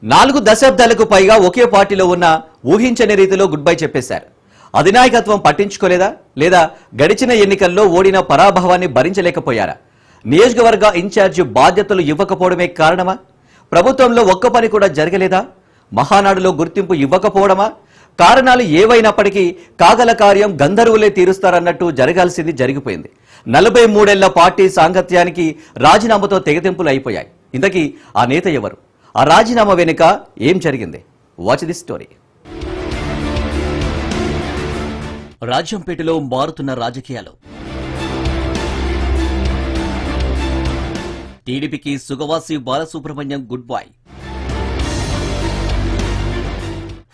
4 దశాబ్దాలకు పైగా ఒకే పార్టీలో ఉన్న ఊహించని రీతిలో గుడ్ బై చెప్పేశారు. అధినాయకత్వం పట్టించుకోలేదా లేదా గడిచిన ఎన్నికల్లో ఓడిన పరాభవాన్ని భరించలేకపోయారా? నియోజకవర్గ ఇన్ఛార్జి బాధ్యతలు ఇవ్వకపోవడమే కారణమా? ప్రభుత్వంలో ఒక్క పని కూడా జరగలేదా? మహానాడులో గుర్తింపు ఇవ్వకపోవడమా? కారణాలు ఏవైనప్పటికీ కాగల కార్యం గంధర్వులే తీరుస్తారన్నట్టు జరగాల్సింది జరిగిపోయింది. 43 ఏళ్ల పార్టీ సాంగత్యానికి రాజీనామాతో తెగతింపులు అయిపోయాయి. ఇంతకీ ఆ నేత ఎవరు? ఆ రాజీనామా వెనుక ఏం జరిగింది? Watch the story. రాజంపేటలో మారుతున్న రాజకీయాలు. టీడీపీకి Sugavasi Balasubrahmanyam good bye.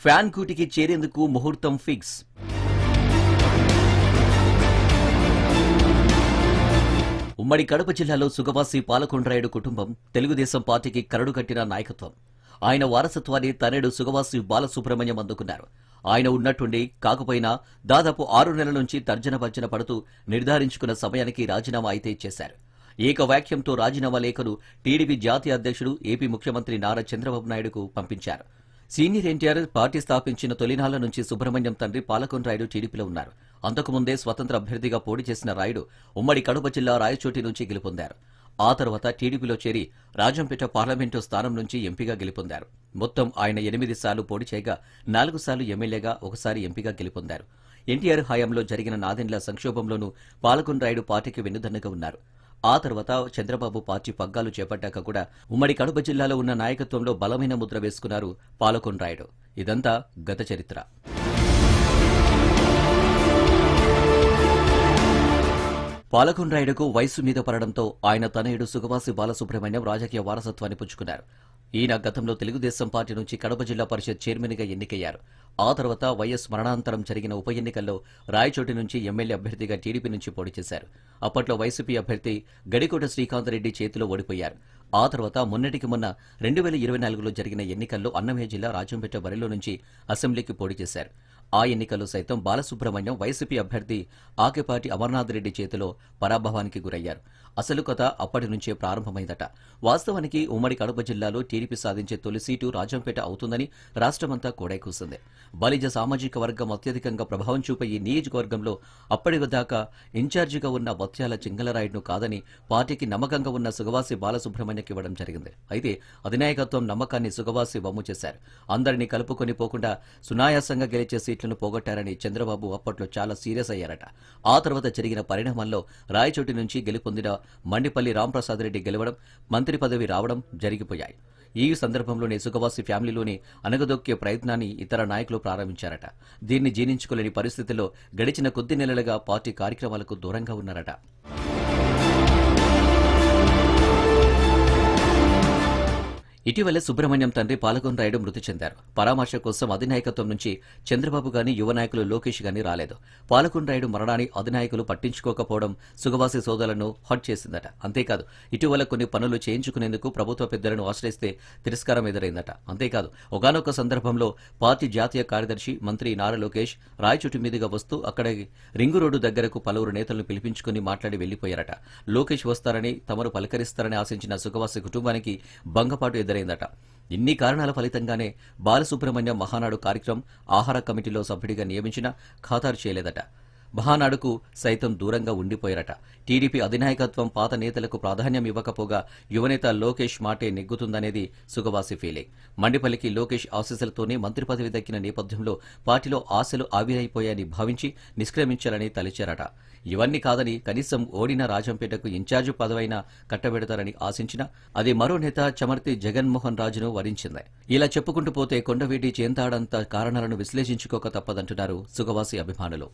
Fan కూటికి చేరేందుకు ముహూర్తం ఫిక్స్. ఉమ్మడి కడప జిల్లాలో సుగవాసి పాలకొండరాయుడు కుటుంబం తెలుగుదేశం పార్టీకి కరడు కట్టిన నాయకత్వం. ఆయన వారసత్వాన్ని తనయుడు సుగవాసి బాలసుబ్రహ్మణ్యం అందుకున్నారు. ఆయన ఉన్నట్టుండి కాకపోయినా దాదాపు 6 నెలల నుంచి తర్జన పడుతూ నిర్ధారించుకున్న సమయానికి రాజీనామా అయితే చేశారు. ఏకవాక్యంతో రాజీనామా లేఖను టీడీపీ జాతీయ అధ్యక్షుడు ఏపీ ముఖ్యమంత్రి నారా చంద్రబాబు నాయుడుకు పంపించారు. సీనియర్ ఎన్టీఆర్ పార్టీ స్థాపించిన తొలినాళ్ల నుంచి సుబ్రహ్మణ్యం తండ్రి పాలకొండరాయుడు టీడీపీలో ఉన్నారు. అంతకుముందే స్వతంత్ర అభ్యర్థిగా పోటీ చేసిన రాయుడు ఉమ్మడి కడప జిల్లా రాయచోటి నుంచి గెలుపొందారు. ఆ తర్వాత టీడీపీలో చేరి రాజంపేట పార్లమెంటు స్థానం నుంచి ఎంపీగా గెలుపొందారు. మొత్తం ఆయన 8 సార్లు పోటీ చేయగా 4 సార్లు ఎమ్మెల్యేగా, 1 సారి ఎంపీగా గెలుపొందారు. ఎన్టీఆర్ హయాంలో జరిగిన నాదెండ్ల సంక్షోభంలోనూ పాలకొండరాయుడు పార్టీకి వెన్నుదన్నుగా ఉన్నారు. ఆ తర్వాత చంద్రబాబు పార్టీ పగ్గాలు చేపట్టాక కూడా ఉమ్మడి కడప జిల్లాలో ఉన్న నాయకత్వంలో బలమైన ముద్ర వేసుకున్నారు పాలకొండరాయుడు. ఇదంతా గత చరిత్ర. పాలకొండరాయుడుకు వయస్సు మీద పడడంతో ఆయన తనయుడు సుగవాసి బాలసుబ్రహ్మణ్యం రాజకీయ వారసత్వాన్ని పుచ్చుకున్నారు. ఈయన గతంలో తెలుగుదేశం పార్టీ నుంచి కడప జిల్లా పరిషత్ చైర్మన్గా ఎన్నికయ్యారు. ఆ తర్వాత వైఎస్ మరణాంతరం జరిగిన ఉప ఎన్నికల్లో రాయచోటి నుంచి ఎమ్మెల్యే అభ్యర్థిగా టీడీపీ నుంచి పోటీ చేశారు. అప్పట్లో వైసీపీ అభ్యర్థి గడికోట శ్రీకాంత్ రెడ్డి చేతిలో ఓడిపోయారు. ఆ తర్వాత మొన్నటికి మొన్న 2024లో జరిగిన ఎన్నికల్లో అన్నమయ్య జిల్లా రాజంపేట బరిలో నుంచి అసెంబ్లీకి పోటీ చేశారు. ఆ ఎన్నికల్లో సైతం బాలసుబ్రహ్మణ్యం వైసీపీ అభ్యర్థి ఆకేపాటి అమర్నాథ్ రెడ్డి చేతిలో పరాభవానికి గురయ్యారు. అసలు కథ అప్పటి నుంచే ప్రారంభమైందట. వాస్తవానికి ఉమ్మడి కడప జిల్లాలో టీడీపీ సాధించే తొలి సీటు రాజంపేట అవుతుందని రాష్ట్రమంతా కోడై కూసింది. బలిజ సామాజిక వర్గం అత్యధికంగా ప్రభావం చూపే ఈ నియోజకవర్గంలో అప్పటిదాకా ఇన్ఛార్జిగా ఉన్న వత్యాల చింగలరాయుడును కాదని పార్టీకి నమ్మకంగా ఉన్న సుగవాసి బాలసుబ్రహ్మణ్యకి ఇవ్వడం జరిగింది. అయితే అధినాయకత్వం నమ్మకాన్ని సుగవాసి వమ్ము చేశారు. అందరినీ కలుపుకొని పోకుండా సునాయాసంగా గెలిచే సీట్లను పోగొట్టారని చంద్రబాబు అప్పట్లో చాలా సీరియస్ అయ్యారట. ఆ తర్వాత జరిగిన పరిణామాల్లో రాయచోటి నుంచి గెలుపొందిన మండిపల్లి రాంప్రసాద్ రెడ్డి గెలవడం, మంత్రి పదవి రావడం జరిగిపోయాయి. ఈ సందర్భంలోనే సుగవాసి ఫ్యామిలీలోని అనగదొక్కే ప్రయత్నాన్ని ఇతర నాయకులు ప్రారంభించారట. దీన్ని జీర్ణించుకోలేని పరిస్థితుల్లో గడిచిన కొద్ది నెలలుగా పార్టీ కార్యక్రమాలకు దూరంగా ఉన్నారట. ఇటీవలే సుబ్రహ్మణ్యం తండ్రి పాలకొండరాయుడు మృతి చెందారు. పరామర్శ కోసం అధినాయకత్వం నుంచి చంద్రబాబు గాని, యువ నాయకులు లోకేష్ గాని రాలేదు. పాలకొండరాయుడు మరణాన్ని అధినాయకులు పట్టించుకోకపోవడం సుగవాసి సోదరులను హర్ట్ చేసిందట. అంతేకాదు ఇటీవల కొన్ని పనులు చేయించుకునేందుకు ప్రభుత్వ పెద్దలను ఆశ్రయిస్తే తిరస్కారం ఎదురైందట. అంతేకాదు ఒకానొక సందర్భంలో పార్టీ జాతీయ కార్యదర్శి మంత్రి నారా లోకేష్ రాయచోటి మీదుగా వస్తూ అక్కడ రింగు రోడ్డు దగ్గరకు పలువురు నేతలను పిలిపించుకుని మాట్లాడి వెళ్లిపోయారట. లోకేష్ వస్తారని, తమను పలకరిస్తారని ఆశించిన సుగవాసి కుటుంబానికి భంగపాటు ఎదురైందట. ఇన్ని కారణాల ఫలితంగానే బాలసుబ్రహ్మణ్యం మహానాడు కార్యక్రమం ఆహార కమిటీలో సభ్యుడిగా నియమించినా ఖాతరు చేయలేదట. మహానాడుకు సైతం దూరంగా ఉండిపోయారట. టీడీపీ అధినాయకత్వం పాత నేతలకు ప్రాధాన్యం ఇవ్వకపోగా యువనేత లోకేష్ మాటే నెగ్గుతుందనేది సుగవాసి ఫీలింగ్. మండిపల్లికి లోకేష్ ఆశీస్సులతోనే మంత్రి పదవి దక్కిన నేపథ్యంలో పార్టీలో ఆశలు ఆవిరైపోయాయని భావించి నిష్క్రమించాలని తలిచారట. ఇవన్నీ కాదని కనీసం ఓడిన రాజంపేటకు ఇన్ఛార్జి పదవైనా కట్టబెడతారని ఆశించినా అది మరో నేత చమర్తి జగన్మోహన్ రాజును వరించింది. ఇలా చెప్పుకుంటూ పోతే కొండవీటి చేంతాడంత కారణాలను విశ్లేషించుకోక తప్పదంటున్నారు సుగవాసి అభిమానులు.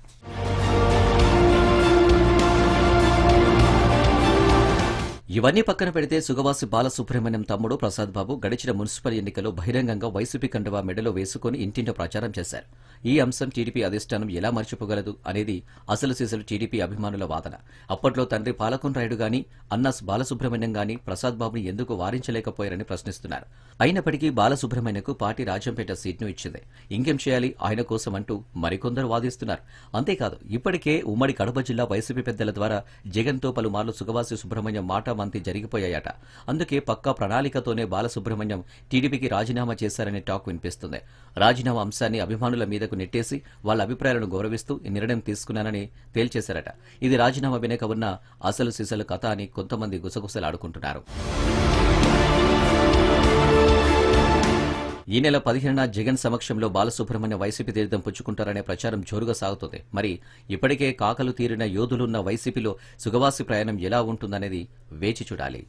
ఇవన్నీ పక్కన పెడితే సుగవాసి బాలసుబ్రహ్మణ్యం తమ్ముడు ప్రసాద్ బాబు గడిచిన మున్సిపల్ ఎన్నికల్లో బహిరంగంగా వైసీపీ కండువా మెడలో వేసుకుని ఇంటింట ప్రచారం చేశారు. ఈ అంశం టీడీపీ అధిష్టానం ఎలా మర్చిపోగలదు అనేది అసలు సీసలు టీడీపీ అభిమానుల వాదన. అప్పట్లో తండ్రి పాలకొండరాయుడు గాని, అన్న బాలసుబ్రహ్మణ్యం గాని ప్రసాద్ బాబుని ఎందుకు వారించలేకపోయారని ప్రశ్నిస్తున్నారు. అయినప్పటికీ బాలసుబ్రహ్మణ్యకు పార్టీ రాజంపేట సీట్ను ఇచ్చింది. ఇంకేం చేయాలి ఆయన కోసం అంటూ మరికొందరు వాదిస్తున్నారు. అంతేకాదు ఇప్పటికే ఉమ్మడి కడప జిల్లా వైసీపీ పెద్దల ద్వారా జగన్తో పలుమార్లు సుగవాసి సుబ్రహ్మణ్యం మాట మంతి జరిగిపోయాయట. అందుకే పక్కా ప్రణాళికతోనే బాలసుబ్రహ్మణ్యం టీడీపీకి రాజీనామా చేశారనే టాక్ వినిపిస్తుంది. రాజీనామా అంశాన్ని అభిమానుల మీదకు నెట్టేసి వాళ్ళ అభిప్రాయాలను గౌరవిస్తూ ఈ నిర్ణయం తీసుకున్నానని తేల్చేశారట. ఇది రాజీనామా వెనుక ఉన్న అసలు సిసలు కథ అని కొంతమంది గుసగుసలాడుకుంటున్నారు. ఈ నెల 15న జగన్ సమక్షంలో బాలసుబ్రహ్మణ్యం వైసీపీ తీర్థం పుచ్చుకుంటారనే ప్రచారం జోరుగా సాగుతోంది. మరి ఇప్పటికే కాకలు తీరిన యోధులున్న వైసీపీలో సుగవాసి ప్రయాణం ఎలా ఉంటుందనేది వేచి చూడాలి.